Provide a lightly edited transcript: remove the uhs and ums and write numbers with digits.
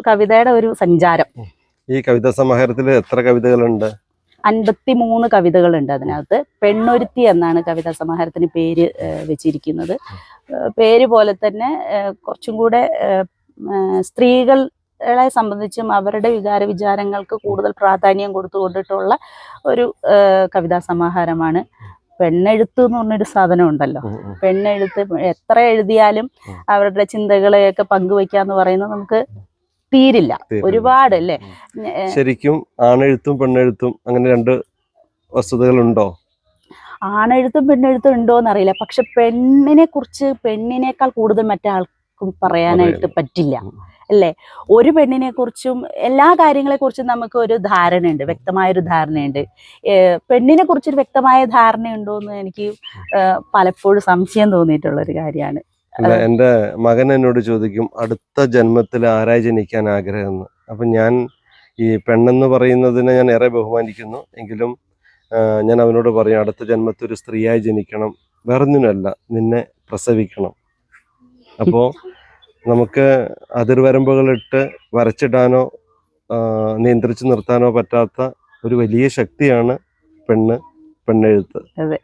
കവിതയുടെ ഒരു സഞ്ചാരം. ഈ കവിതാ സമാഹാരത്തിൽ എത്ര കവിതകളുണ്ട്? 53 കവിതകളുണ്ട് അതിനകത്ത്. പെണ്ണൊരുത്തി എന്നാണ് കവിതാ സമാഹാരത്തിന് പേര് വെച്ചിരിക്കുന്നത്. പേര് പോലെ തന്നെ കുറച്ചും കൂടെ സ്ത്രീകളെ സംബന്ധിച്ചും അവരുടെ വിചാരങ്ങൾക്ക് കൂടുതൽ പ്രാധാന്യം കൊടുത്തുകൊണ്ടിട്ടുള്ള ഒരു കവിതാ സമാഹാരമാണ്. പെണ്ണെഴുത്ത് എന്ന് പറഞ്ഞൊരു സാധനം ഉണ്ടല്ലോ. പെണ്ണെഴുത്ത് എത്ര എഴുതിയാലും അവരുടെ ചിന്തകളെയൊക്കെ പങ്കുവയ്ക്കാന്ന് പറയുന്നത് നമുക്ക് തീരില്ല, ഒരുപാട് അല്ലേ. ശരിക്കും ആണെഴുത്തും പെണ്ണെഴുത്തും അങ്ങനെ രണ്ട് വസ്തുതകളുണ്ടോ? ആണെഴുത്തും പെണ്ണെഴുത്തും ഉണ്ടോന്ന് അറിയില്ല. പക്ഷെ പെണ്ണിനേക്കാൾ കൂടുതൽ മറ്റാൾക്കും പറയാനായിട്ട് പറ്റില്ല അല്ലേ. ഒരു പെണ്ണിനെ കുറിച്ചും എല്ലാ കാര്യങ്ങളെ കുറിച്ചും നമുക്ക് ഒരു ധാരണയുണ്ട്, വ്യക്തമായൊരു ധാരണയുണ്ട്. പെണ്ണിനെ കുറിച്ചൊരു വ്യക്തമായ ധാരണയുണ്ടോ എന്ന് എനിക്ക് പലപ്പോഴും സംശയം തോന്നിയിട്ടുള്ളൊരു കാര്യമാണ്. എൻ്റെ മകൻ എന്നോട് ചോദിക്കും, അടുത്ത ജന്മത്തിൽ ആരായി ജനിക്കാൻ ആഗ്രഹം. അപ്പം ഞാൻ ഈ പെണ്ണെന്ന് പറയുന്നതിനെ ഞാൻ ഏറെ ബഹുമാനിക്കുന്നു. എങ്കിലും ഞാൻ അവനോട് പറയും, അടുത്ത ജന്മത്തിൽ ഒരു സ്ത്രീയായി ജനിക്കണം, വേറൊന്നിനല്ല, നിന്നെ പ്രസവിക്കണം. അപ്പോൾ നമുക്ക് അതിർവരമ്പുകളിട്ട് വരച്ചിടാനോ നിയന്ത്രിച്ച് നിർത്താനോ പറ്റാത്ത ഒരു വലിയ ശക്തിയാണ് പെണ്ണെഴുത്ത്. അതെ.